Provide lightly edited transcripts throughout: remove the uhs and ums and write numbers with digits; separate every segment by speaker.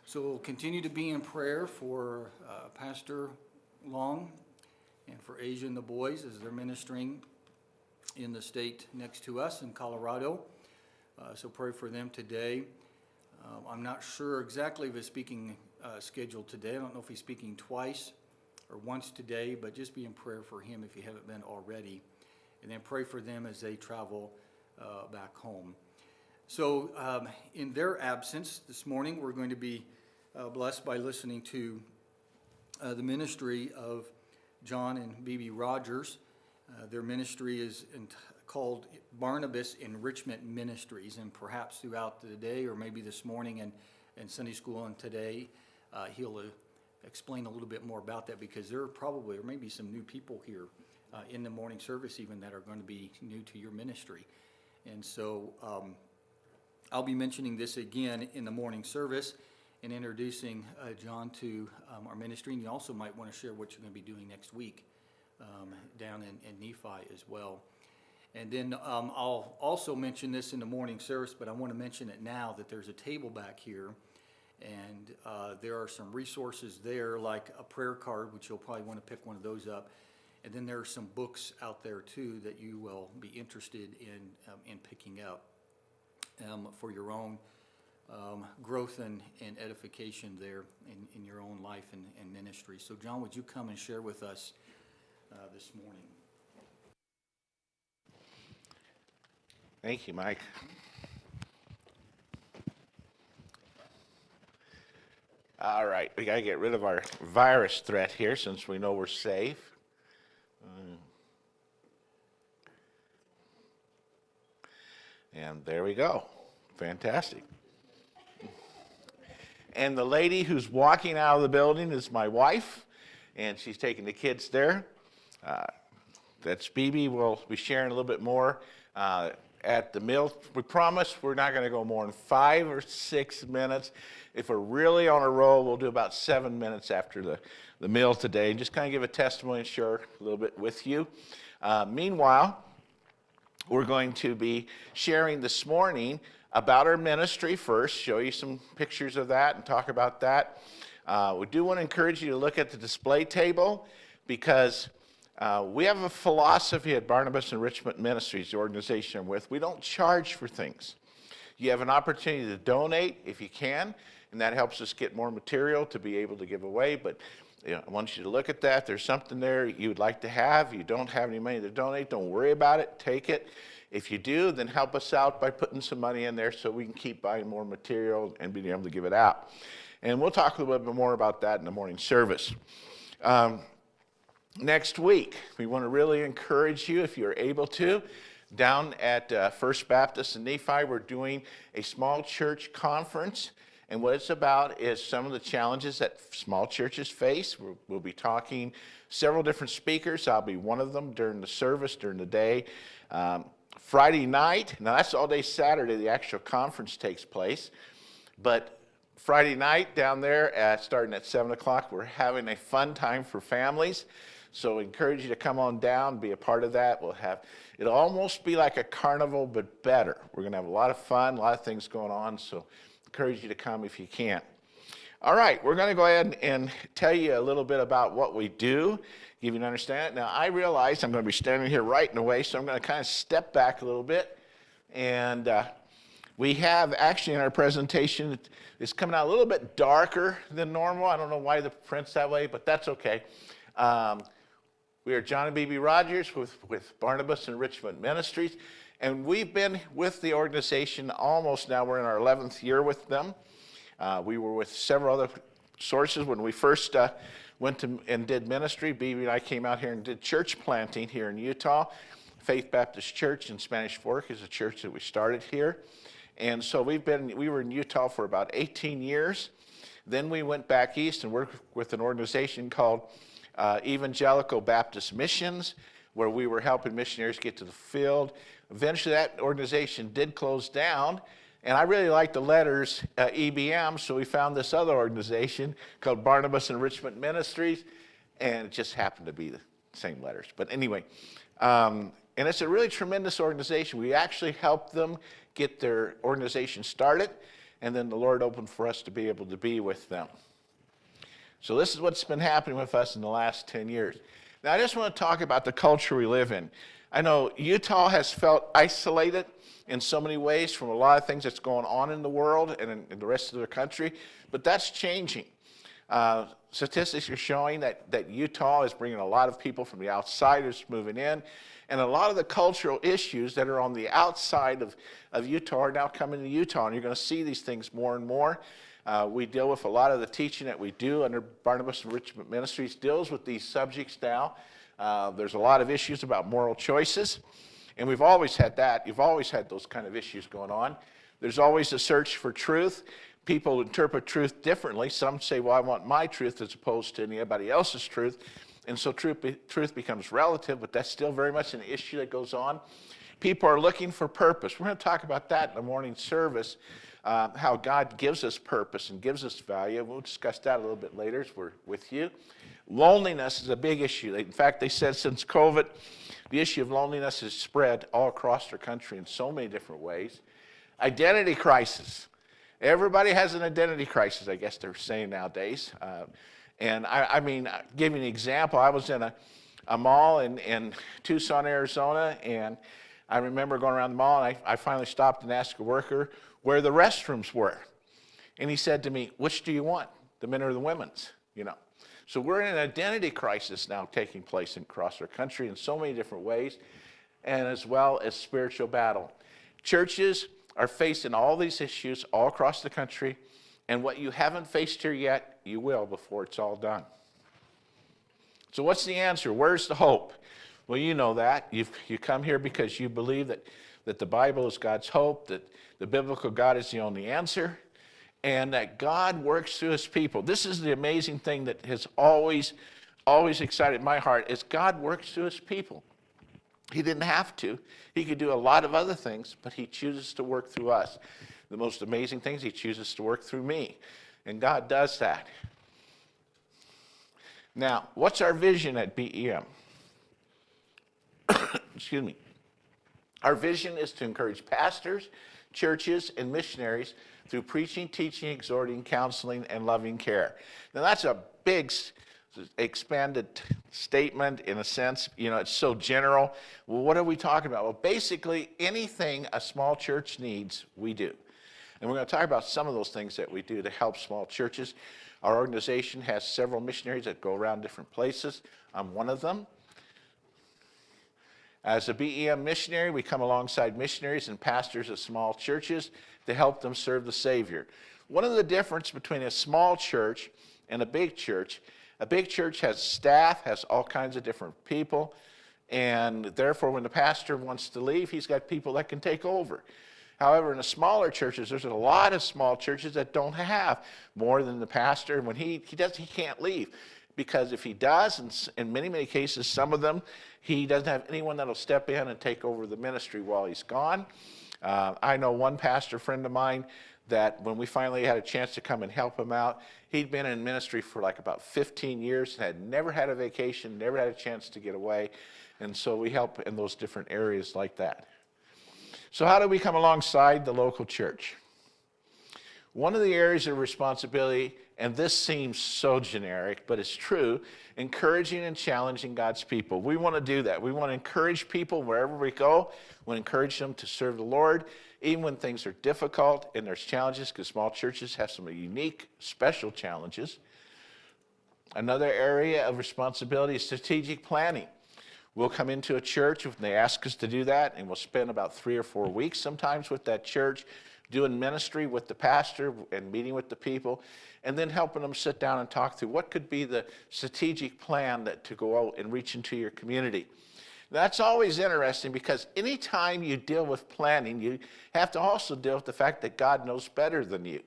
Speaker 1: So continue to be in prayer for Pastor Long and for Asia and the boys as they're ministering in the state next to us in Colorado. So pray for them today. I'm not sure exactly of his speaking schedule today. I don't know if he's speaking twice or once today, but just be in prayer for him if you haven't been already. And then pray for them as they travel back home. So in their absence this morning, we're going to be blessed by listening to the ministry of John and Bibi Rogers. Their ministry is called BARNABAS Enrichment Ministries, and perhaps throughout the day or maybe this morning and Sunday school and today, he'll explain a little bit more about that, because there may be some new people here in the morning service even that are going to be new to your ministry. And so I'll be mentioning this again in the morning service and introducing John to our ministry. And you also might want to share what you're going to be doing next week down in Nephi as well. And then I'll also mention this in the morning service, but I want to mention it now that there's a table back here, and there are some resources there, like a prayer card, which you'll probably want to pick one of those up. And then there are some books out there too that you will be interested in picking up for your own growth and edification there in your own life and ministry. So John, would you come and share with us this morning?
Speaker 2: Thank you, Mike. All right, we got to get rid of our virus threat here since we know we're safe. And there we go. Fantastic. And the lady who's walking out of the building is my wife, and she's taking the kids there. That's Bibi. We'll be sharing a little bit more at the meal. We promise we're not going to go more than 5 or 6 minutes. If we're really on a roll, we'll do about 7 minutes after the meal today, and just kind of give a testimony and share a little bit with you. Meanwhile, we're going to be sharing this morning about our ministry first, show you some pictures of that and talk about that. We do want to encourage you to look at the display table, because we have a philosophy at Barnabas Enrichment Ministries, the organization I'm with. We don't charge for things. You have an opportunity to donate if you can, and that helps us get more material to be able to give away. But I want you to look at that. There's something there you would like to have. You don't have any money to donate, don't worry about it. Take it. If you do, then help us out by putting some money in there so we can keep buying more material and being able to give it out. And we'll talk a little bit more about that in the morning service. Next week, we want to really encourage you, if you're able to, down at First Baptist in Nephi, we're doing a small church conference. And what it's about is some of the challenges that small churches face. We'll be talking several different speakers. I'll be one of them during the service, during the day. Friday night, now that's all day Saturday, the actual conference takes place. But Friday night down there, starting at 7 o'clock, we're having a fun time for families. So I encourage you to come on down, be a part of that. It'll almost be like a carnival, but better. We're going to have a lot of fun, a lot of things going on. So encourage you to come if you can. All right, we're going to go ahead and tell you a little bit about what we do, give you an understanding. Now, I realize I'm going to be standing here right in the way, so I'm going to kind of step back a little bit. And we have actually in our presentation, it's coming out a little bit darker than normal. I don't know why the print's that way, but that's okay. We are John and Bibi Rogers with Barnabas Enrichment Ministries, and we've been with the organization almost now. We're in our 11th year with them. We were with several other sources when we first went and did ministry. Bibi and I came out here and did church planting here in Utah. Faith Baptist Church in Spanish Fork is a church that we started here. And so we were in Utah for about 18 years. Then we went back east and worked with an organization called Evangelical Baptist Missions, where we were helping missionaries get to the field. Eventually that organization did close down, and I really liked the letters EBM, so we found this other organization called Barnabas Enrichment Ministries, and it just happened to be the same letters. But anyway, and it's a really tremendous organization. We actually helped them get their organization started, and then the Lord opened for us to be able to be with them. So this is what's been happening with us in the last 10 years. Now, I just want to talk about the culture we live in. I know Utah has felt isolated in so many ways from a lot of things that's going on in the world and in the rest of the country, but that's changing. Statistics are showing that Utah is bringing a lot of people from the outsiders moving in, and a lot of the cultural issues that are on the outside of Utah are now coming to Utah, and you're going to see these things more and more. We deal with a lot of the teaching that we do under Barnabas Enrichment Ministries deals with these subjects now. There's a lot of issues about moral choices, and we've always had that. You've always had those kind of issues going on. There's always a search for truth. People interpret truth differently. Some say, well, I want my truth as opposed to anybody else's truth. And so truth becomes relative, but that's still very much an issue that goes on. People are looking for purpose. We're going to talk about that in the morning service, how God gives us purpose and gives us value. We'll discuss that a little bit later as we're with you. Loneliness is a big issue. In fact, they said since COVID, the issue of loneliness has spread all across our country in so many different ways. Identity crisis. Everybody has an identity crisis, I guess they're saying nowadays. And I mean, I'll give you an example. I was in a mall in Tucson, Arizona, and I remember going around the mall, and I finally stopped and asked a worker where the restrooms were. And he said to me, which do you want, the men or the women's? You know. So we're in an identity crisis now taking place across our country in so many different ways, and as well as spiritual battle. Churches are facing all these issues all across the country, and what you haven't faced here yet, you will before it's all done. So what's the answer? Where's the hope? Well, you know that. You come here because you believe that the Bible is God's hope, that the biblical God is the only answer, and that God works through his people. This is the amazing thing that has always excited my heart, is God works through his people. He didn't have to. He could do a lot of other things, but he chooses to work through us. The most amazing thing is he chooses to work through me, and God does that. Now, what's our vision at BEM? Excuse me. Our vision is to encourage pastors, churches, and missionaries through preaching, teaching, exhorting, counseling, and loving care. Now, that's a big expanded statement in a sense. You know, it's so general. Well, what are we talking about? Well, basically, anything a small church needs, we do. And we're going to talk about some of those things that we do to help small churches. Our organization has several missionaries that go around different places. I'm one of them. As a BEM missionary, we come alongside missionaries and pastors of small churches to help them serve the Savior. One of the differences between a small church and a big church has staff, has all kinds of different people, and therefore when the pastor wants to leave, he's got people that can take over. However, in the smaller churches, there's a lot of small churches that don't have more than the pastor, and when he can't leave. Because if he does, and in many cases, some of them, he doesn't have anyone that'll step in and take over the ministry while he's gone. I know one pastor friend of mine that when we finally had a chance to come and help him out, he'd been in ministry for like about 15 years and had never had a vacation, never had a chance to get away. And so we help in those different areas like that. So how do we come alongside the local church? One of the areas of responsibility, and this seems so generic, but it's true, encouraging and challenging God's people. We want to do that. We want to encourage people wherever we go. We want to encourage them to serve the Lord, even when things are difficult and there's challenges, because small churches have some unique, special challenges. Another area of responsibility is strategic planning. We'll come into a church when they ask us to do that, and we'll spend about 3 or 4 weeks sometimes with that church, doing ministry with the pastor and meeting with the people, and then helping them sit down and talk through what could be the strategic plan to go out and reach into your community. That's always interesting because anytime you deal with planning, you have to also deal with the fact that God knows better than you.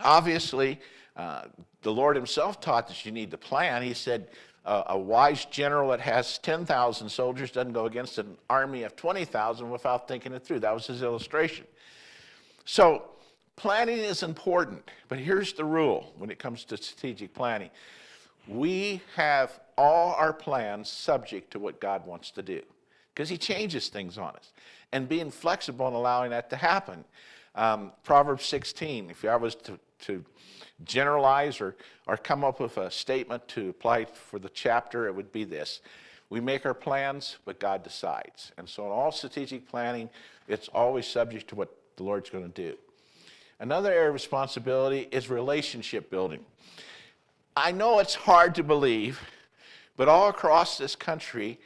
Speaker 2: Obviously, the Lord himself taught that you need to plan. He said, a wise general that has 10,000 soldiers doesn't go against an army of 20,000 without thinking it through. That was his illustration. So planning is important, but here's the rule when it comes to strategic planning. We have all our plans subject to what God wants to do because he changes things on us. And being flexible and allowing that to happen. Proverbs 16, if I was to generalize or come up with a statement to apply for the chapter, it would be this. We make our plans, but God decides. And so in all strategic planning, it's always subject to what the Lord's going to do. Another area of responsibility is relationship building. I know it's hard to believe, but all across this country,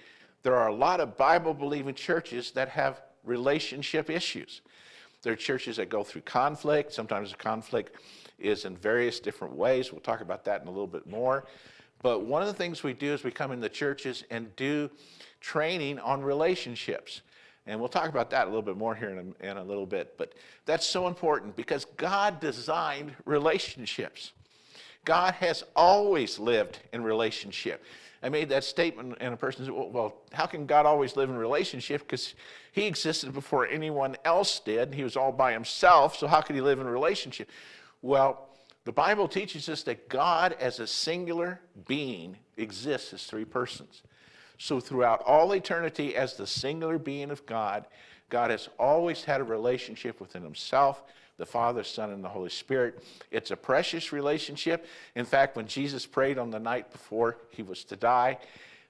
Speaker 2: there are a lot of Bible-believing churches that have relationship issues. There are churches that go through conflict. Sometimes the conflict is in various different ways. We'll talk about that in a little bit more. But one of the things we do is we come into churches and do training on relationships. And we'll talk about that a little bit more here in a little bit. But that's so important because God designed relationships. God has always lived in relationship. I made that statement and a person said, well, how can God always live in relationship? Because he existed before anyone else did. He was all by himself, so how could he live in relationship? Well, the Bible teaches us that God as a singular being exists as three persons. So throughout all eternity as the singular being of God, God has always had a relationship within himself, the Father, Son, and the Holy Spirit. It's a precious relationship. In fact, when Jesus prayed on the night before he was to die,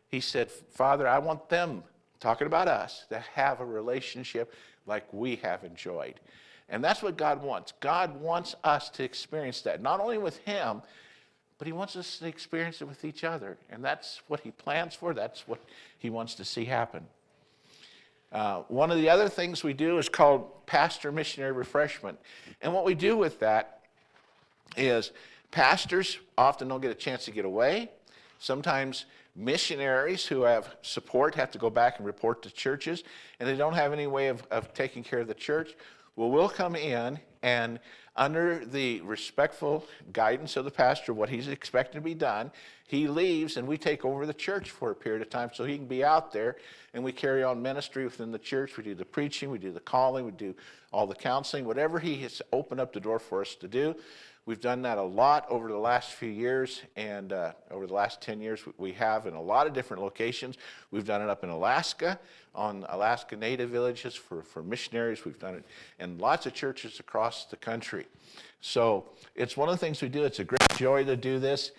Speaker 2: he said, Father, I want them, talking about us, to have a relationship like we have enjoyed. And that's what God wants. God wants us to experience that, not only with him, but he wants us to experience it with each other. And that's what he plans for. That's what he wants to see happen. One of the other things we do is called Pastor Missionary Refreshment. And what we do with that is pastors often don't get a chance to get away. Sometimes missionaries who have support have to go back and report to churches, and they don't have any way of taking care of the church. Well, we'll come in and under the respectful guidance of the pastor, what he's expecting to be done, he leaves and we take over the church for a period of time so he can be out there and we carry on ministry within the church. We do the preaching, we do the calling, we do all the counseling, whatever he has opened up the door for us to do. We've done that a lot over the last few years, and over the last 10 years we have in a lot of different locations. We've done it up in Alaska, on Alaska Native villages for missionaries. We've done it in lots of churches across the country. So it's one of the things we do. It's a great joy to do this,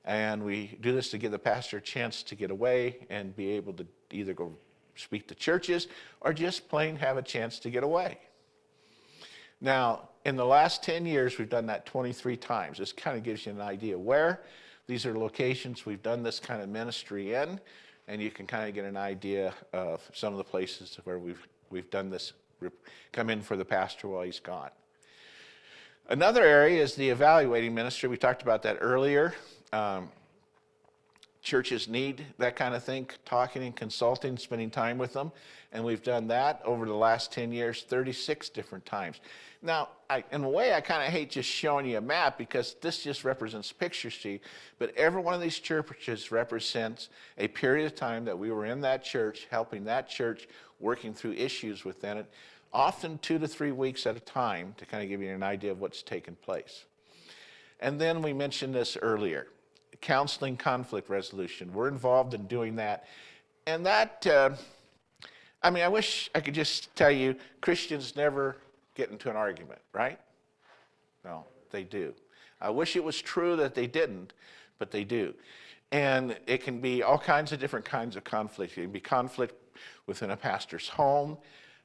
Speaker 2: and we do this to give the pastor a chance to get away and be able to either go speak to churches or just plain have a chance to get away. Now, in the last 10 years, we've done that 23 times. This kind of gives you an idea where. These are locations we've done this kind of ministry in, and you can kind of get an idea of some of the places where we've done this, come in for the pastor while he's gone. Another area is the evaluating ministry. We talked about that earlier. Churches need that kind of thing, talking and consulting, spending time with them. And we've done that over the last 10 years, 36 different times. Now, in a way, I kind of hate just showing you a map because this just represents pictures to you. But every one of these churches represents a period of time that we were in that church, helping that church, working through issues within it, often 2 to 3 weeks at a time to kind of give you an idea of what's taken place. And then we mentioned this earlier, counseling conflict resolution. We're involved in doing that. And that, I wish I could just tell you, Christians never get into an argument, right? No, they do. I wish it was true that they didn't, but they do. And it can be all kinds of different kinds of conflict. It can be conflict within a pastor's home.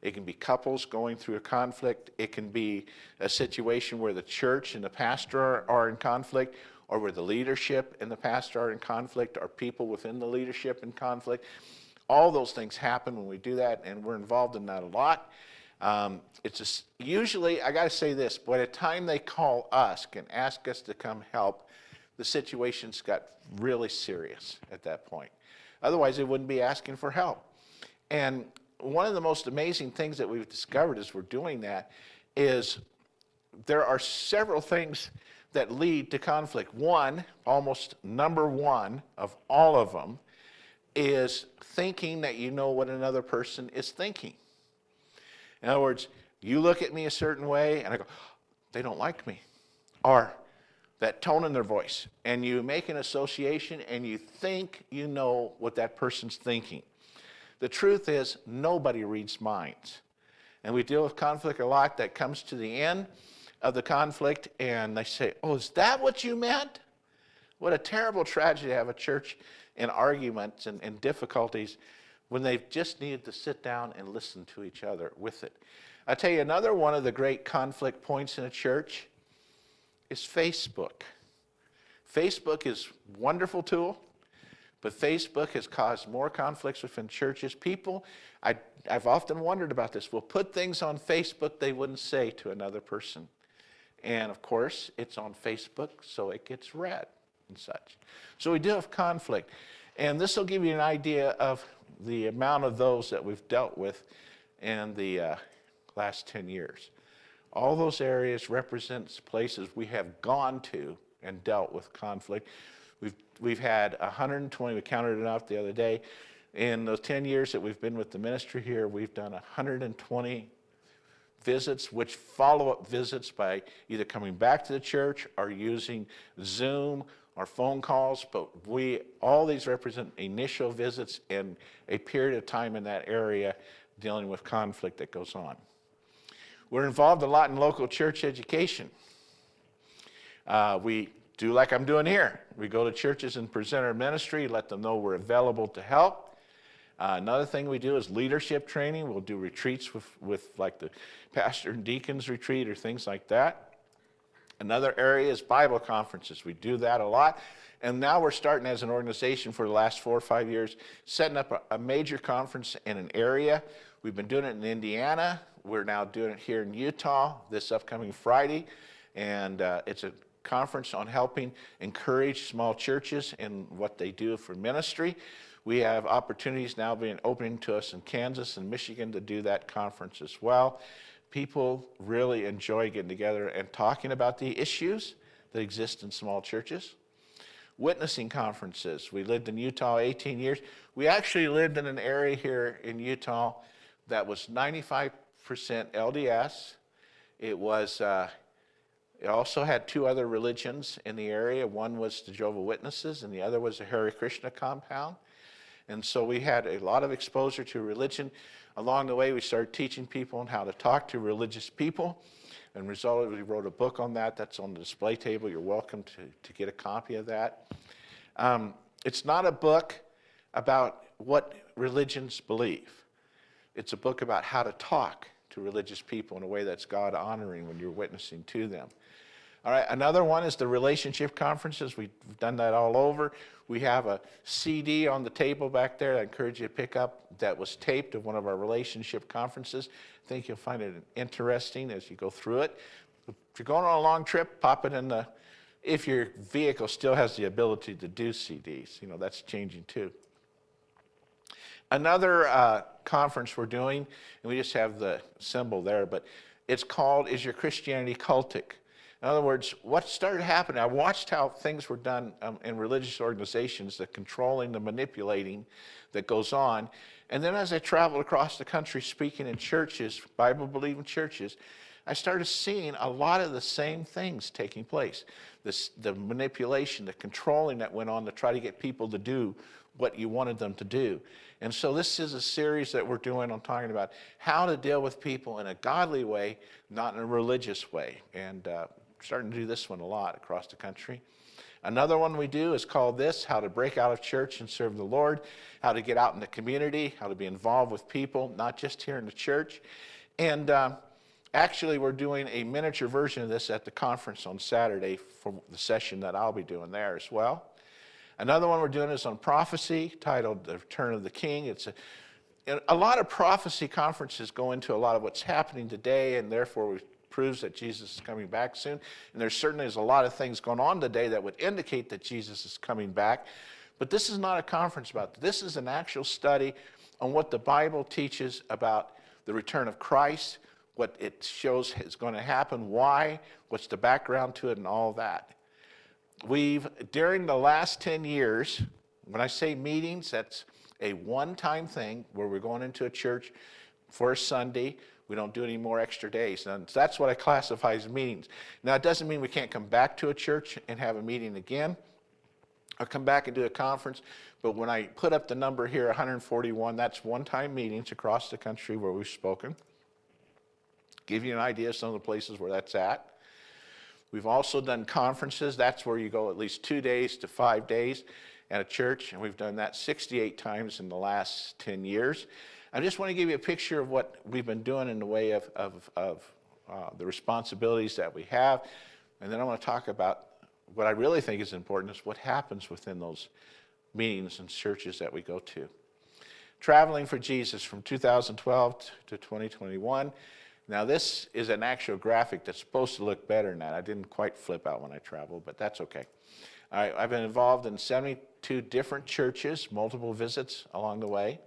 Speaker 2: It can be couples going through a conflict. It can be a situation where the church and the pastor are in conflict, or where the leadership and the pastor are in conflict, or people within the leadership in conflict. All those things happen when we do that, and we're involved in that a lot. It's just, usually, I got to say this, by the time they call us and ask us to come help, the situation's got really serious at that point. Otherwise, they wouldn't be asking for help. And one of the most amazing things that we've discovered as we're doing that is there are several things that lead to conflict. One, almost number one of all of them, is thinking that you know what another person is thinking. In other words, you look at me a certain way, and I go, they don't like me. Or that tone in their voice. And you make an association, and you think you know what that person's thinking. The truth is, nobody reads minds. And we deal with conflict a lot that comes to the end of the conflict, and they say, oh, is that what you meant? What a terrible tragedy to have a church in arguments and difficulties when they've just needed to sit down and listen to each other with it. I tell you, another one of the great conflict points in a church is Facebook. Facebook is a wonderful tool, but Facebook has caused more conflicts within churches. People, I've often wondered about this, will put things on Facebook they wouldn't say to another person. And of course, it's on Facebook, so it gets read and such. So we do have conflict. And this will give you an idea of the amount of those that we've dealt with in the last 10 years. All those areas represents places we have gone to and dealt with conflict. We've had 120, we counted it out the other day. In those 10 years that we've been with the ministry here, we've done 120 visits, which follow-up visits by either coming back to the church or using Zoom or phone calls, but all these represent initial visits and a period of time in that area dealing with conflict that goes on. We're involved a lot in local church education. We do like I'm doing here. We go to churches and present our ministry, let them know we're available to help. Another thing we do is leadership training. We'll do retreats with like the pastor and deacons retreat or things like that. Another area is Bible conferences. We do that a lot. And now we're starting as an organization for the last 4 or 5 years, setting up a major conference in an area. We've been doing it in Indiana. We're now doing it here in Utah this upcoming Friday. And it's a conference on helping encourage small churches in what they do for ministry. We have opportunities now being opening to us in Kansas and Michigan to do that conference as well. People really enjoy getting together and talking about the issues that exist in small churches. Witnessing conferences. We lived in Utah 18 years. We actually lived in an area here in Utah that was 95% LDS. It also had 2 other religions in the area. One was the Jehovah's Witnesses and the other was the Hare Krishna compound. And so we had a lot of exposure to religion. Along the way, we started teaching people on how to talk to religious people. And resulted, we wrote a book on that. That's on the display table. You're welcome to get a copy of that. It's not a book about what religions believe. It's a book about how to talk to religious people in a way that's God-honoring when you're witnessing to them. All right, another one is the relationship conferences. We've done that all over. We have a CD on the table back there I encourage you to pick up that was taped of one of our relationship conferences. I think you'll find it interesting as you go through it. If you're going on a long trip, pop it in the, if your vehicle still has the ability to do CDs, that's changing too. Another conference we're doing, and we just have the symbol there, but it's called, Is Your Christianity Cultic? In other words, what started happening, I watched how things were done in religious organizations, the controlling, the manipulating that goes on. And then as I traveled across the country speaking in churches, Bible-believing churches, I started seeing a lot of the same things taking place. The manipulation, the controlling that went on to try to get people to do what you wanted them to do. And so this is a series that we're doing on talking about how to deal with people in a godly way, not in a religious way. And starting to do this one a lot across the country. Another one we do is called this, How to Break Out of Church and Serve the Lord, how to get out in the community, how to be involved with people, not just here in the church. And actually, we're doing a miniature version of this at the conference on Saturday for the session that I'll be doing there as well. Another one we're doing is on prophecy, titled The Return of the King. It's a lot of prophecy conferences go into a lot of what's happening today, and therefore proves that Jesus is coming back soon. And there certainly is a lot of things going on today that would indicate that Jesus is coming back. But this is not a conference about that. This is an actual study on what the Bible teaches about the return of Christ, what it shows is going to happen, why, what's the background to it, and all that. During the last 10 years, when I say meetings, that's a one-time thing where we're going into a church for a Sunday. We don't do any more extra days. And that's what I classify as meetings. Now, it doesn't mean we can't come back to a church and have a meeting again or come back and do a conference. But when I put up the number here, 141, that's one-time meetings across the country where we've spoken. give you an idea of some of the places where that's at. We've also done conferences. That's where you go at least 2 days to 5 days at a church, and we've done that 68 times in the last 10 years. I just want to give you a picture of what we've been doing in the way of the responsibilities that we have, and then I want to talk about what I really think is important is what happens within those meetings and churches that we go to. Traveling for Jesus from 2012 to 2021. Now this is an actual graphic that's supposed to look better than that. I didn't quite flip out when I traveled, but that's okay. All right, I've been involved in 72 different churches, multiple visits along the way.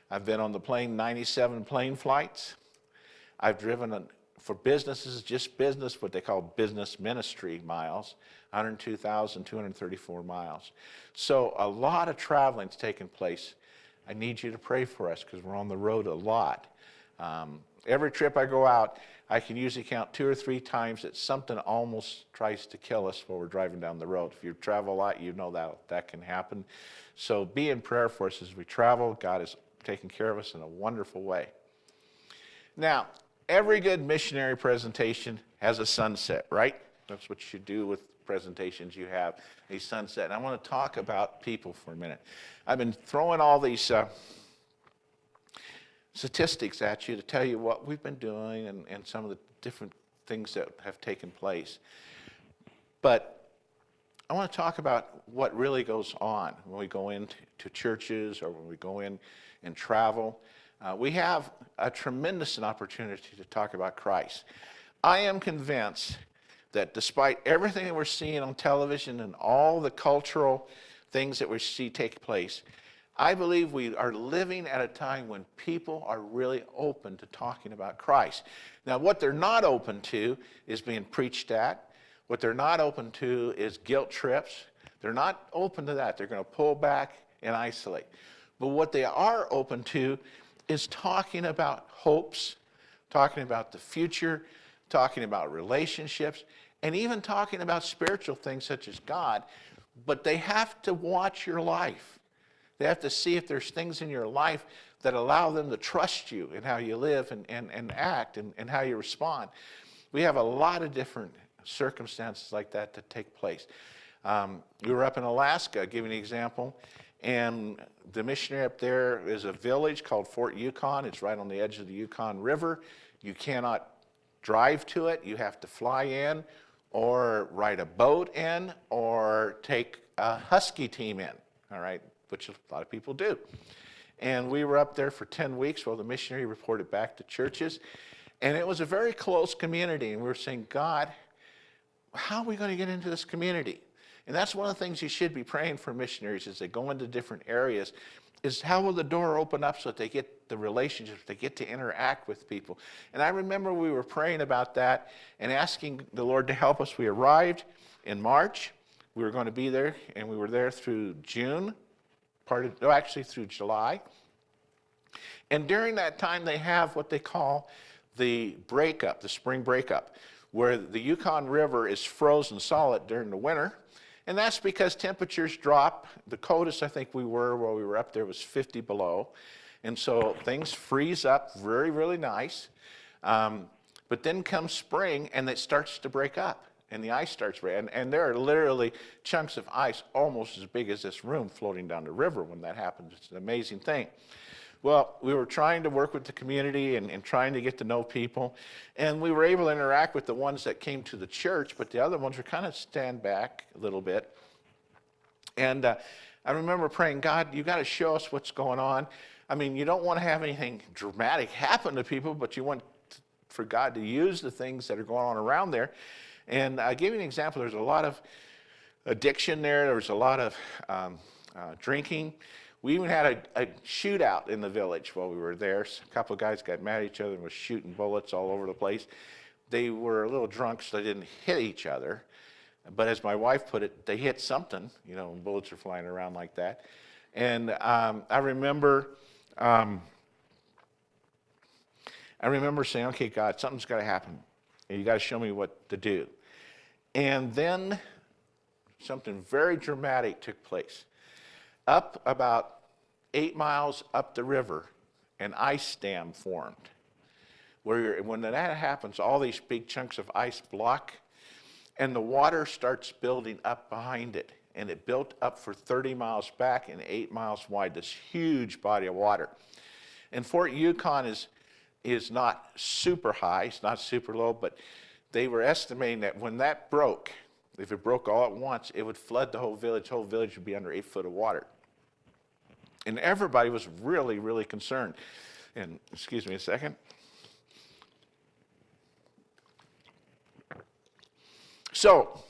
Speaker 2: I've been on the plane 97 plane flights. I've driven for businesses, just business, what they call business ministry miles, 102,234 miles. So a lot of traveling's taken place. I need you to pray for us because we're on the road a lot. Every trip I go out, I can usually count 2 or 3 times that something almost tries to kill us while we're driving down the road. If you travel a lot, you know that can happen. So be in prayer for us as we travel. God is taking care of us in a wonderful way. Now, every good missionary presentation has a sunset, right? That's what you do with presentations. You have a sunset. And I want to talk about people for a minute. I've been throwing all these statistics at you to tell you what we've been doing and some of the different things that have taken place. But I want to talk about what really goes on when we go into churches or when we go in and travel. We have a tremendous opportunity to talk about Christ. I am convinced that despite everything that we're seeing on television and all the cultural things that we see take place, I believe we are living at a time when people are really open to talking about Christ. Now, what they're not open to is being preached at. What they're not open to is guilt trips. They're not open to that. They're going to pull back and isolate. But what they are open to is talking about hopes, talking about the future, talking about relationships, and even talking about spiritual things such as God. But they have to watch your life. They have to see if there's things in your life that allow them to trust you in how you live and act and how you respond. We have a lot of different circumstances like that take place. We were up in Alaska, I'll give you an example, and the missionary up there is a village called Fort Yukon. It's right on the edge of the Yukon River. You cannot drive to it. You have to fly in or ride a boat in or take a husky team in, all right, which a lot of people do. And we were up there for 10 weeks while the missionary reported back to churches. And it was a very close community. And we were saying, God, how are we going to get into this community? And that's one of the things you should be praying for missionaries as they go into different areas, is how will the door open up so that they get the relationships, they get to interact with people. And I remember we were praying about that and asking the Lord to help us. We arrived in March. We were going to be there, and we were there through June, through July. And during that time, they have what they call the breakup, the spring breakup, where the Yukon River is frozen solid during the winter. And that's because temperatures drop. The coldest I think we were while we were up there was 50 below. And so things freeze up very, really nice. But then comes spring, and it starts to break up. And the ice starts breaking. And there are literally chunks of ice almost as big as this room floating down the river when that happens. It's an amazing thing. Well, we were trying to work with the community and trying to get to know people. And we were able to interact with the ones that came to the church, but the other ones were kind of stand back a little bit. And I remember praying, God, you got to show us what's going on. I mean, you don't want to have anything dramatic happen to people, but you want for God to use the things that are going on around there. And I'll give you an example. There's a lot of addiction there. There was a lot of drinking. We even had a shootout in the village while we were there. A couple of guys got mad at each other and was shooting bullets all over the place. They were a little drunk, so they didn't hit each other. But as my wife put it, they hit something, you know, when bullets are flying around like that. And I remember saying, okay, God, something's got to happen. And you got to show me what to do. And then something very dramatic took place. Up about 8 miles up the river, an ice dam formed, when that happens, all these big chunks of ice block, and the water starts building up behind it. And it built up for 30 miles back and 8 miles wide, this huge body of water. And Fort Yukon is not super high, it's not super low, but they were estimating that when that broke, if it broke all at once, it would flood the whole village. The whole village would be under 8 foot of water. And everybody was really, really concerned. And excuse me a second. So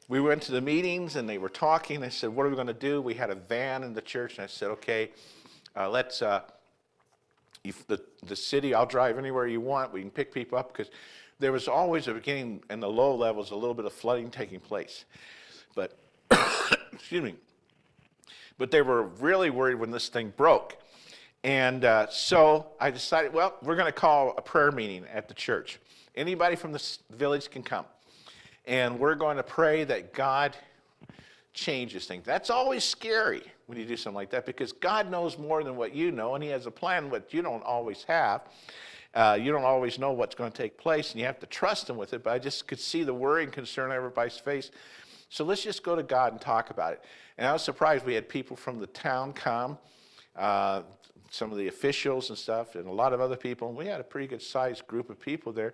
Speaker 2: we went to the meetings and they were talking. They said, what are we going to do? We had a van in the church. And I said, okay, let's, if the city, I'll drive anywhere you want. We can pick people up, because there was always a beginning in the low levels, a little bit of flooding taking place. But, excuse me, but they were really worried when this thing broke. And so I decided, well, we're going to call a prayer meeting at the church. Anybody from the village can come. And we're going to pray that God changes things. That's always scary when you do something like that, because God knows more than what you know, and he has a plan that you don't always have. You don't always know what's going to take place, and you have to trust him with it. But I just could see the worry and concern on everybody's face. So let's just go to God and talk about it. And I was surprised we had people from the town come, some of the officials and stuff, and a lot of other people. And we had a pretty good sized group of people there.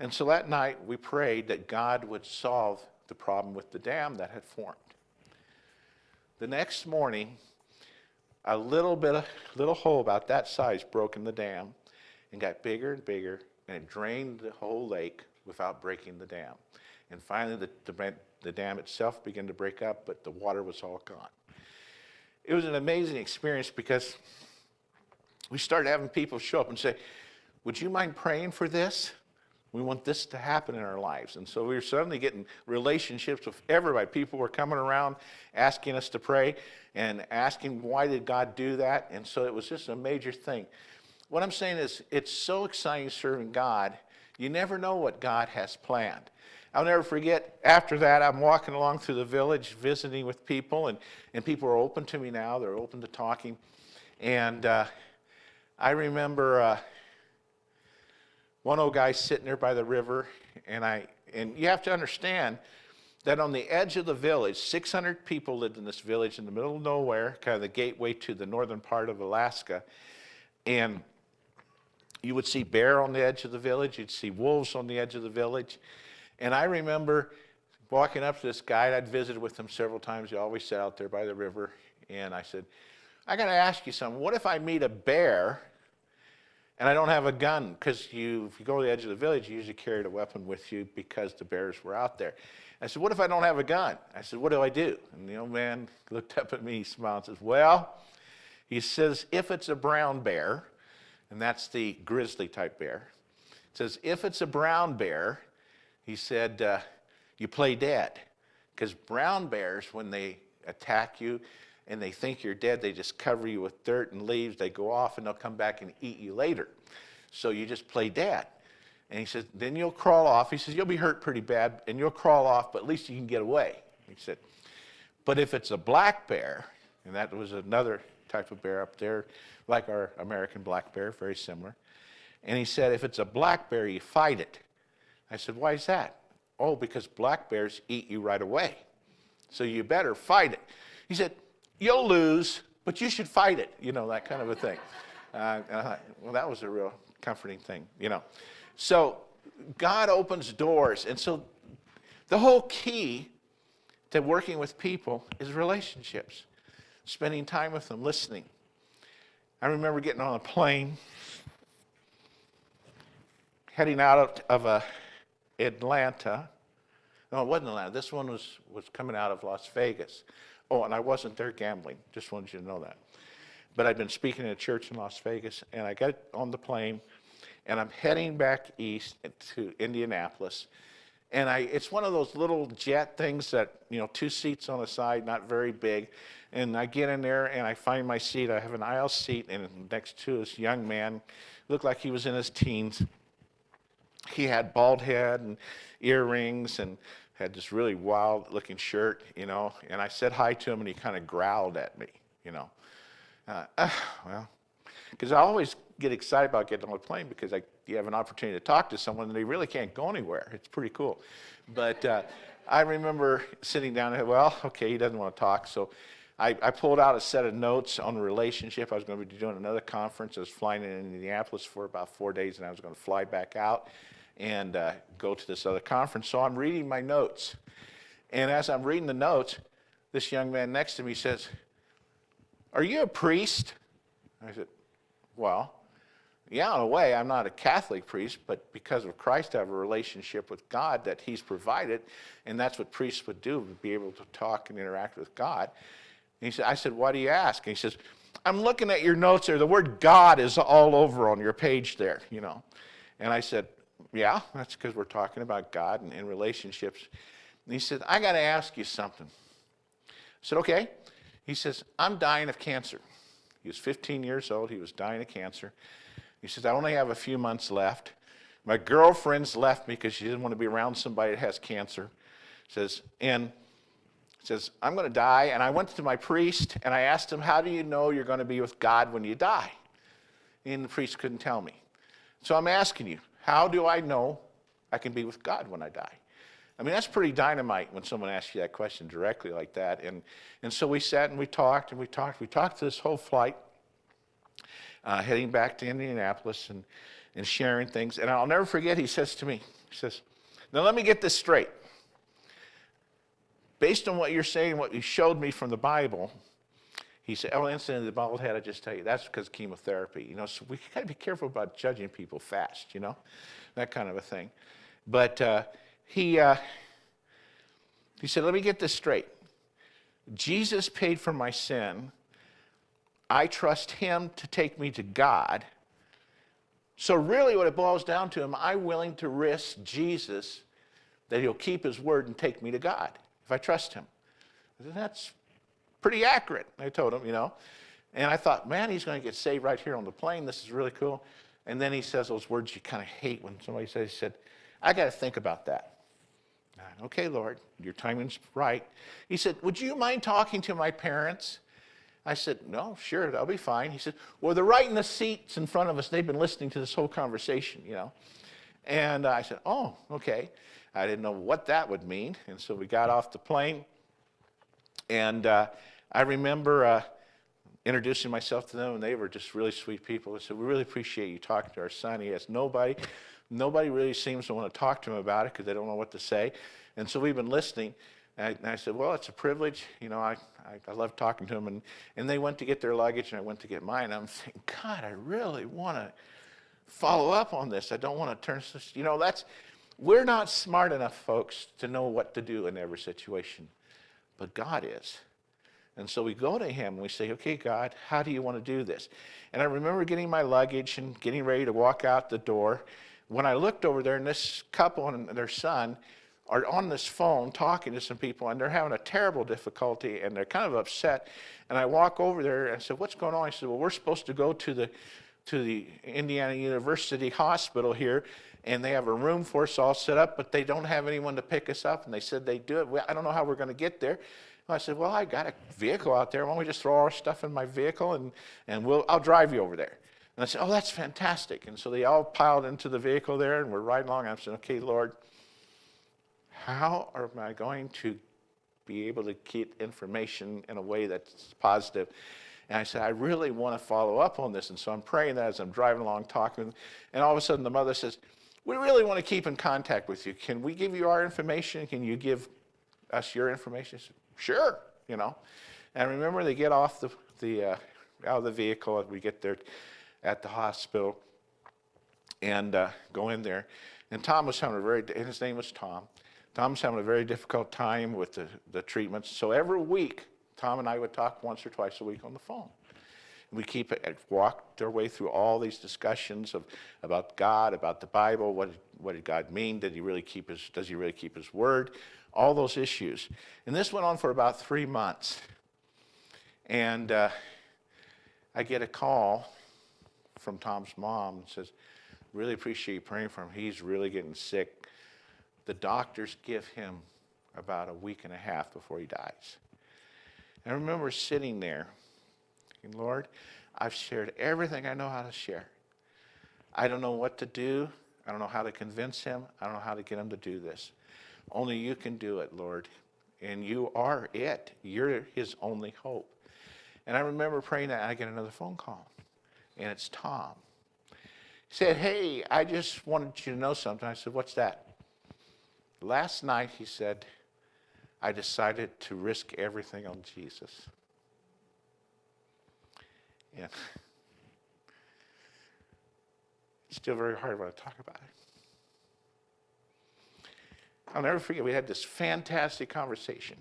Speaker 2: And so that night we prayed that God would solve the problem with the dam that had formed. The next morning, a little hole about that size broke in the dam and got bigger and bigger, and it drained the whole lake without breaking the dam. And finally the dam itself began to break up, but the water was all gone. It was an amazing experience, because we started having people show up and say, would you mind praying for this? We want this to happen in our lives. And so we were suddenly getting relationships with everybody. People were coming around asking us to pray and asking, why did God do that? And so it was just a major thing. What I'm saying is, it's so exciting serving God. You never know what God has planned. I'll never forget, after that, I'm walking along through the village visiting with people, and people are open to me now. They're open to talking. And I remember one old guy sitting there by the river, and you have to understand that on the edge of the village, 600 people lived in this village in the middle of nowhere, kind of the gateway to the northern part of Alaska. And you would see bear on the edge of the village, you'd see wolves on the edge of the village. And I remember walking up to this guy, and I'd visited with him several times. He always sat out there by the river. And I said, I got to ask you something. What if I meet a bear and I don't have a gun? Because if you go to the edge of the village, you usually carried a weapon with you because the bears were out there. I said, what if I don't have a gun? I said, what do I do? And the old man looked up at me, he smiled and says, well, he says, if it's a brown bear, and that's the grizzly type bear, it says, if it's a brown bear, he said, you play dead. Because brown bears, when they attack you and they think you're dead, they just cover you with dirt and leaves. They go off and they'll come back and eat you later. So you just play dead. And he says, then you'll crawl off. He says, you'll be hurt pretty bad and you'll crawl off, but at least you can get away. He said, but if it's a black bear, and that was another type of bear up there, like our American black bear, very similar. And he said, if it's a black bear, you fight it. I said, why is that? Oh, because black bears eat you right away. So you better fight it. He said, you'll lose, but you should fight it. You know, that kind of a thing. And I thought, well, that was a real comforting thing, you know. So God opens doors. And so the whole key to working with people is relationships. Spending time with them, listening. I remember getting on a plane, heading out of Atlanta. No, it wasn't Atlanta. This one was coming out of Las Vegas. Oh, and I wasn't there gambling. Just wanted you to know that. But I'd been speaking at a church in Las Vegas, and I got on the plane, and I'm heading back east to Indianapolis. And it's one of those little jet things that, you know, 2 seats on the side, not very big. And I get in there, and I find my seat. I have an aisle seat, and next to this young man, looked like he was in his teens. He had bald head and earrings and had this really wild-looking shirt, you know. And I said hi to him, and he kind of growled at me, you know. Well, Because I always get excited about getting on a plane because you have an opportunity to talk to someone and they really can't go anywhere. It's pretty cool. But I remember sitting down and, well, okay, he doesn't want to talk. So I pulled out a set of notes on the relationship. I was going to be doing another conference. I was flying in Indianapolis for about 4 days, and I was going to fly back out and go to this other conference. So I'm reading my notes. And as I'm reading the notes, this young man next to me says, "Are you a priest?" I said, "Well, yeah, in a way, I'm not a Catholic priest, but because of Christ, I have a relationship with God that he's provided, and that's what priests would do, would be able to talk and interact with God." And I said, "Why do you ask?" And he says, "I'm looking at your notes there. The word God is all over on your page there, you know." And I said, "Yeah, that's because we're talking about God and relationships." And he said, "I got to ask you something." I said, "Okay." He says, "I'm dying of cancer." He was 15 years old. He was dying of cancer. He says, "I only have a few months left. My girlfriend's left me because she didn't want to be around somebody that has cancer." Says, "I'm going to die." And I went to my priest and I asked him, "How do you know you're going to be with God when you die?" And the priest couldn't tell me. So I'm asking you, how do I know I can be with God when I die? I mean, that's pretty dynamite when someone asks you that question directly like that. And so we sat and we talked and we talked. We talked this whole flight, heading back to Indianapolis and sharing things. And I'll never forget, he says to me, he says, "Now let me get this straight. Based on what you're saying, what you showed me from the Bible," he said, "Oh, incidentally, the bald head, I just tell you, that's because of chemotherapy. You know, so we got to be careful about judging people fast, you know, that kind of a thing." But he said, "Let me get this straight. Jesus paid for my sin. I trust him to take me to God. So really what it boils down to, am I willing to risk Jesus that he'll keep his word and take me to God if I trust him?" I said, "That's pretty accurate," I told him, you know. And I thought, man, he's going to get saved right here on the plane. This is really cool. And then he says those words you kind of hate when somebody says, he said, "I got to think about that." I said, "Okay, Lord, your timing's right." He said, "Would you mind talking to my parents?" I said, "No, sure, that'll be fine." He said, "Well, they're right in the seats in front of us. They've been listening to this whole conversation, you know." And I said, "Oh, okay." I didn't know what that would mean. And so we got off the plane. And I remember introducing myself to them, and they were just really sweet people. They said, "We really appreciate you talking to our son. He has nobody really seems to want to talk to him about it because they don't know what to say. And so we've been listening." And I said, "Well, it's a privilege. You know, I love talking to them." And they went to get their luggage, and I went to get mine. And I'm saying, God, I really want to follow up on this. I don't want to turn this, you know, we're not smart enough, folks, to know what to do in every situation. But God is. And so we go to him and we say, "Okay, God, how do you want to do this?" And I remember getting my luggage and getting ready to walk out the door. When I looked over there, and this couple and their son are on this phone talking to some people, and they're having a terrible difficulty, and they're kind of upset. And I walk over there and I said, "What's going on?" He said, "Well, we're supposed to go to the Indiana University Hospital here, and they have a room for us all set up, but they don't have anyone to pick us up, and they said they'd do it. Well, I don't know how we're going to get there." I said, "Well, I got a vehicle out there. Why don't we just throw our stuff in my vehicle, and I'll drive you over there." And I said, "Oh, that's fantastic." And so they all piled into the vehicle there, and we're riding along. I said, "Okay, Lord, how am I going to be able to get information in a way that's positive?" And I said, "I really want to follow up on this." And so I'm praying that as I'm driving along, talking. And all of a sudden the mother says, "We really want to keep in contact with you. Can we give you our information? Can you give us your information?" I said, "Sure," you know. And I remember they get off out of the vehicle, and we get there at the hospital and go in there. And Tom was having and his name was Tom. Tom was having a very difficult time with the treatments. So every week, Tom and I would talk once or twice a week on the phone. And we walked our way through all these discussions about God, about the Bible. What did God mean? Does he really keep his word? All those issues. And this went on for about 3 months. And I get a call from Tom's mom and says, "Really appreciate you praying for him. He's really getting sick. The doctors give him about a week and a half before he dies." And I remember sitting there, and Lord, I've shared everything I know how to share. I don't know what to do. I don't know how to convince him. I don't know how to get him to do this. Only you can do it, Lord. And you are it. You're his only hope. And I remember praying that, and I get another phone call. And it's Tom. He said, hey, I just wanted you to know something. I said, what's that? Last night, he said, I decided to risk everything on Jesus. And it's still very hard when I talk about it. I'll never forget, we had this fantastic conversation.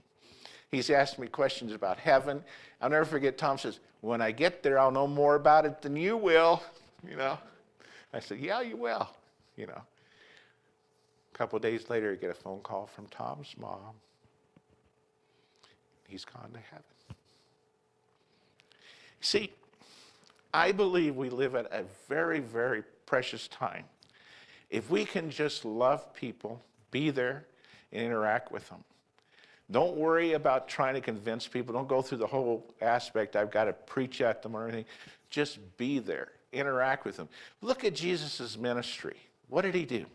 Speaker 2: He's asked me questions about heaven. I'll never forget, Tom says, when I get there, I'll know more about it than you will, I said, yeah, you will, A couple of days later, I get a phone call from Tom's mom. He's gone to heaven. See, I believe we live at a very, very precious time. If we can just love people, be there, and interact with them. Don't worry about trying to convince people. Don't go through the whole aspect, I've got to preach at them or anything. Just be there. Interact with them. Look at Jesus' ministry. What did he do?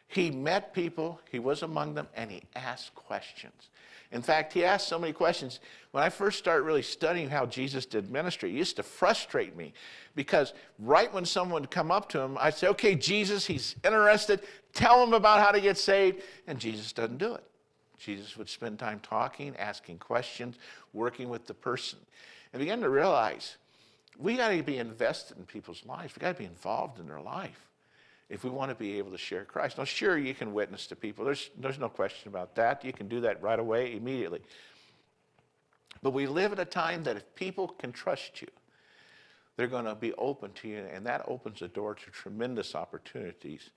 Speaker 2: He met people, he was among them, and he asked questions. In fact, he asked so many questions. When I first started really studying how Jesus did ministry, it used to frustrate me because right when someone would come up to him, I'd say, okay, Jesus, he's interested. Tell him about how to get saved. And Jesus doesn't do it. Jesus would spend time talking, asking questions, working with the person. And began to realize we got to be invested in people's lives. We got to be involved in their life if we want to be able to share Christ. Now, sure, you can witness to people. There's no question about that. You can do that right away, immediately. But we live at a time that if people can trust you, they're going to be open to you, and that opens the door to tremendous opportunities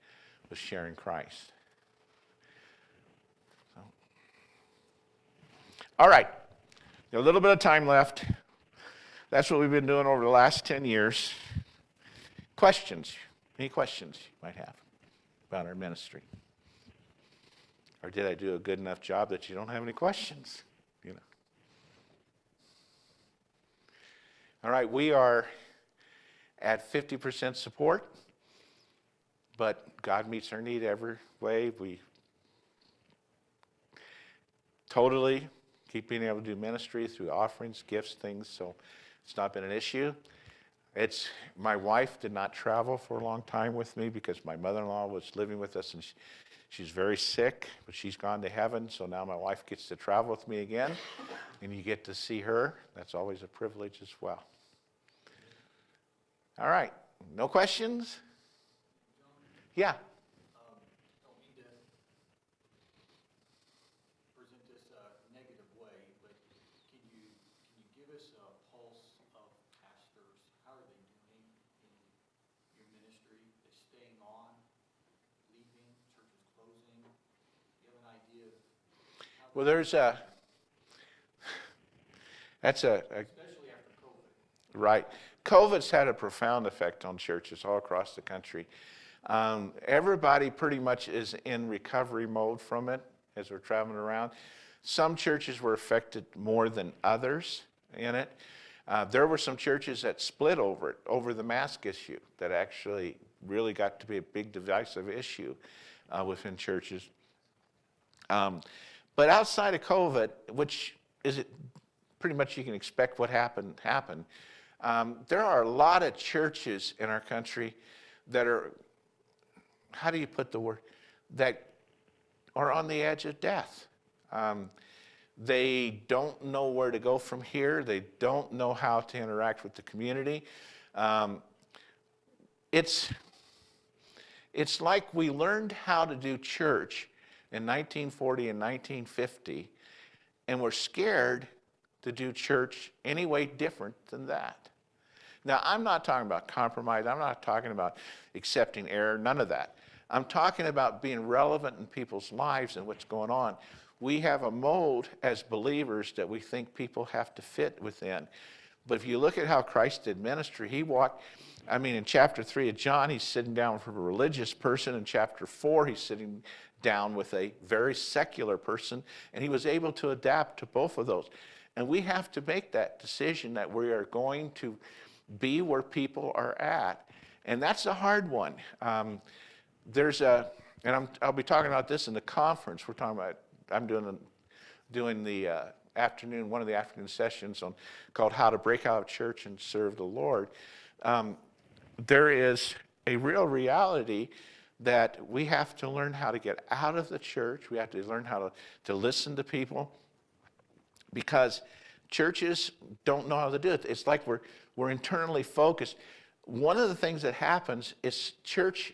Speaker 2: with sharing Christ. So. All right, a little bit of time left. That's what we've been doing over the last 10 years. Questions? Any questions you might have about our ministry? Or did I do a good enough job that you don't have any questions? All right, we are at 50% support, but God meets our need every way. We totally keep being able to do ministry through offerings, gifts, things, so it's not been an issue. My wife did not travel for a long time with me because my mother-in-law was living with us, and she's very sick, but she's gone to heaven, so now my wife gets to travel with me again, and you get to see her. That's always a privilege as well. All right, no questions? Yeah.
Speaker 1: Don't mean to present this negative way, but can you give us a pulse of pastors? How are they doing in your ministry? Are they staying on, leaving, churches closing? Do you have an idea of how
Speaker 2: Well,
Speaker 1: especially after COVID?
Speaker 2: Right. COVID's had a profound effect on churches all across the country. Everybody pretty much is in recovery mode from it as we're traveling around. Some churches were affected more than others in it. There were some churches that split over it, over the mask issue, that actually really got to be a big divisive issue within churches. But outside of COVID, which is it pretty much you can expect what happened. There are a lot of churches in our country that are, how do you put the word, that are on the edge of death. They don't know where to go from here. They don't know how to interact with the community. It's like we learned how to do church in 1940 and 1950, and we're scared to do church any way different than that. Now, I'm not talking about compromise. I'm not talking about accepting error, none of that. I'm talking about being relevant in people's lives and what's going on. We have a mold as believers that we think people have to fit within. But if you look at how Christ did ministry, he walked, in chapter 3 of John, he's sitting down with a religious person. In chapter 4, he's sitting down with a very secular person, and he was able to adapt to both of those. And we have to make that decision that we are going to be where people are at. And that's a hard one. I'll be talking about this in the conference. I'm doing the afternoon, one of the afternoon sessions called How to Break Out of Church and Serve the Lord. There is a real reality that we have to learn how to get out of the church. We have to learn how to listen to people, because churches don't know how to do it. It's like we're internally focused. One of the things that happens is church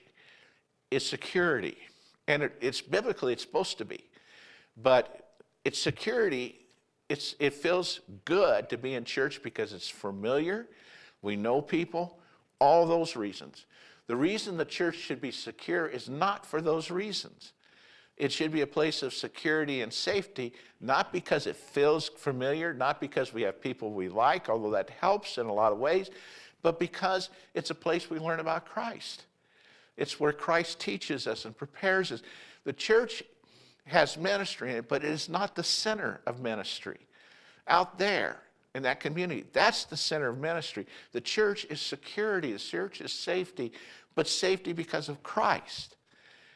Speaker 2: is security, and it's biblically it's supposed to be, but it's security. It feels good to be in church because it's familiar. We know people, all those reasons. The reason the church should be secure is not for those reasons. It should be a place of security and safety, not because it feels familiar, not because we have people we like, although that helps in a lot of ways, but because it's a place we learn about Christ. It's where Christ teaches us and prepares us. The church has ministry in it, but it is not the center of ministry. Out there in that community, that's the center of ministry. The church is security, the church is safety, but safety because of Christ.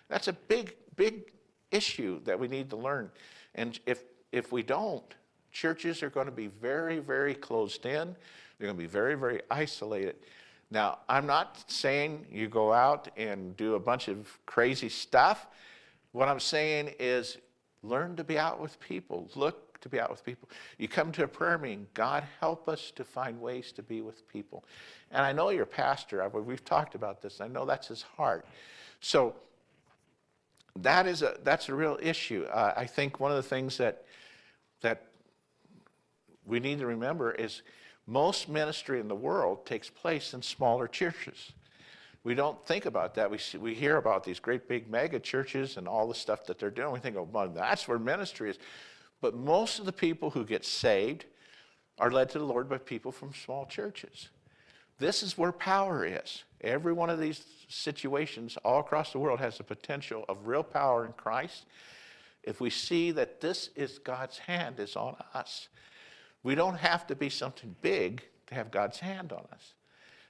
Speaker 2: That's a big, big issue that we need to learn. And if we don't, churches are going to be very, very closed in. They're going to be very, very isolated. Now, I'm not saying you go out and do a bunch of crazy stuff. What I'm saying is learn to be out with people. Look to be out with people. You come to a prayer meeting, God help us to find ways to be with people. And I know your pastor, we've talked about this, I know that's his heart. So that's a real issue. I think one of the things that we need to remember is most ministry in the world takes place in smaller churches. We don't think about that. We hear about these great big mega churches and all the stuff that they're doing. We think, oh, well, that's where ministry is. But most of the people who get saved are led to the Lord by people from small churches. This is where power is. Every one of these situations all across the world has the potential of real power in Christ. If we see that this is God's hand is on us, we don't have to be something big to have God's hand on us.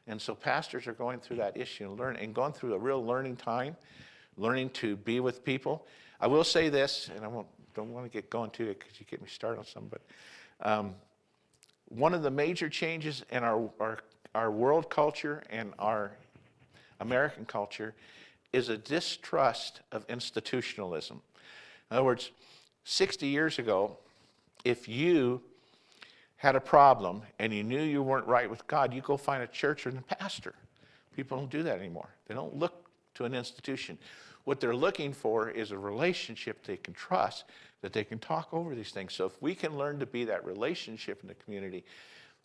Speaker 2: And so pastors are going through that issue and going through a real learning time, learning to be with people. I will say this, and don't want to get going to it because you get me started on some, but one of the major changes in our world culture and our American culture is a distrust of institutionalism. In other words, 60 years ago, if you had a problem and you knew you weren't right with God, you go find a church or a pastor. People don't do that anymore. They don't look to an institution. What they're looking for is a relationship they can trust, that they can talk over these things. So if we can learn to be that relationship in the community,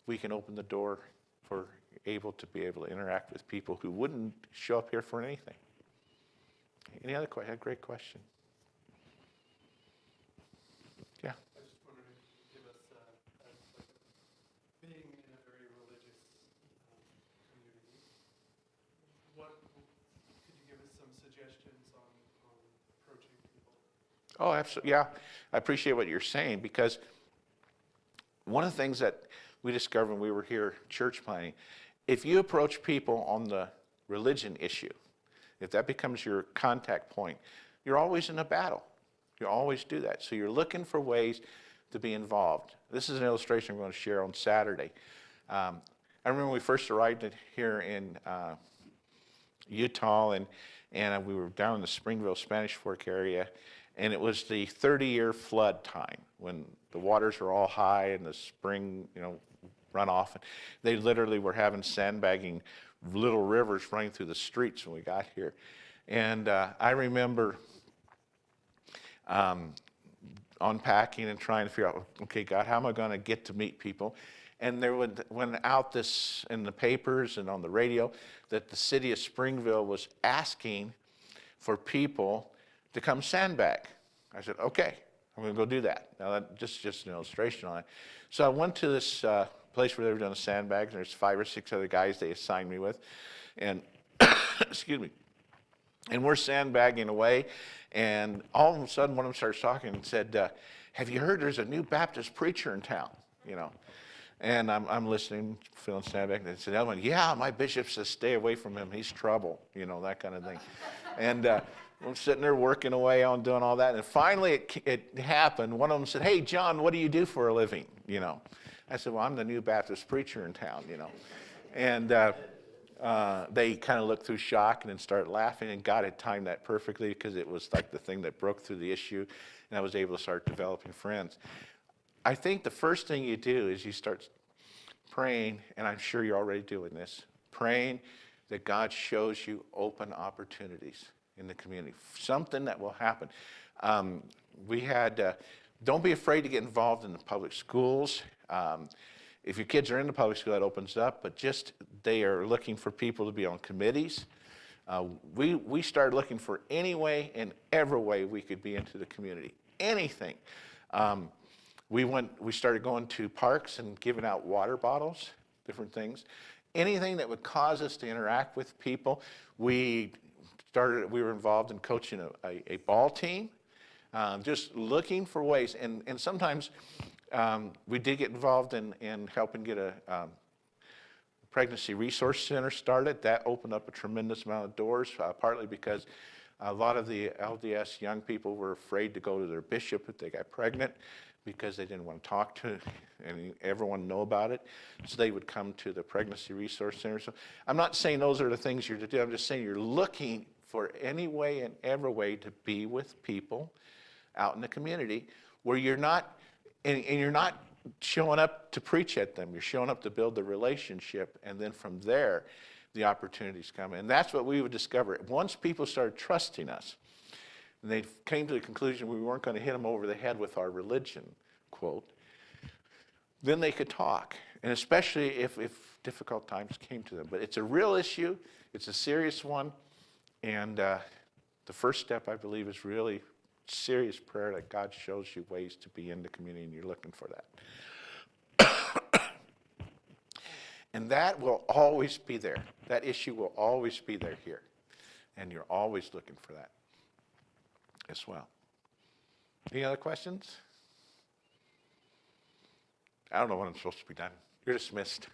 Speaker 2: we can open the door for able to interact with people who wouldn't show up here for anything. Any other question? Great question. Yeah.
Speaker 3: I just wondered if you could give us, being in a very religious community, could you give us some suggestions on approaching people?
Speaker 2: Oh, absolutely. Yeah, I appreciate what you're saying, because one of the things that we discovered when we were here church planning, if you approach people on the religion issue, if that becomes your contact point, you're always in a battle. You always do that. So you're looking for ways to be involved. This is an illustration I'm going to share on Saturday. I remember when we first arrived here in Utah, and we were down in the Springville Spanish Fork area, and it was the 30-year flood time when the waters were all high and the spring, runoff. They literally were having sandbagging little rivers running through the streets when we got here. And I remember unpacking and trying to figure out, okay, God, how am I going to get to meet people? And there went out this in the papers and on the radio that the city of Springville was asking for people to come sandbag. I said, okay, I'm going to go do that. Now, that's just an illustration on it. So I went to this place where they were doing the sandbags, and there's 5 or 6 other guys they assigned me with. And, excuse me, and we're sandbagging away, and all of a sudden one of them starts talking and said, have you heard there's a new Baptist preacher in town, And I'm listening, feeling sad back. And the other one, yeah, my bishop says stay away from him. He's trouble, that kind of thing. And I'm sitting there working away on doing all that. And finally it happened. One of them said, hey, John, what do you do for a living? I said, well, I'm the new Baptist preacher in town, And they kind of looked through shock and then started laughing. And God had timed that perfectly because it was like the thing that broke through the issue. And I was able to start developing friends. I think the first thing you do is you start praying, and I'm sure you're already doing this, praying that God shows you open opportunities in the community, something that will happen. Don't be afraid to get involved in the public schools. If your kids are in the public school, that opens up, but just they are looking for people to be on committees. We started looking for any way and every way we could be into the community, anything. We started going to parks and giving out water bottles, different things. Anything that would cause us to interact with people. We were involved in coaching a ball team, just looking for ways. And sometimes we did get involved in helping get a pregnancy resource center started. That opened up a tremendous amount of doors, partly because a lot of the LDS young people were afraid to go to their bishop if they got pregnant, because they didn't want to talk to everyone know about it. So they would come to the Pregnancy Resource Center. So I'm not saying those are the things you're to do. I'm just saying you're looking for any way and every way to be with people out in the community where you're not, and you're not showing up to preach at them. You're showing up to build the relationship, and then from there, the opportunities come. And that's what we would discover. Once people started trusting us, and they came to the conclusion we weren't going to hit them over the head with our religion, quote, then they could talk, and especially if difficult times came to them. But it's a real issue, it's a serious one, and the first step, I believe, is really serious prayer that God shows you ways to be in the community, and you're looking for that. And that will always be there. That issue will always be there here, and you're always looking for that as well. Any other questions? I don't know when I'm supposed to be done. You're dismissed.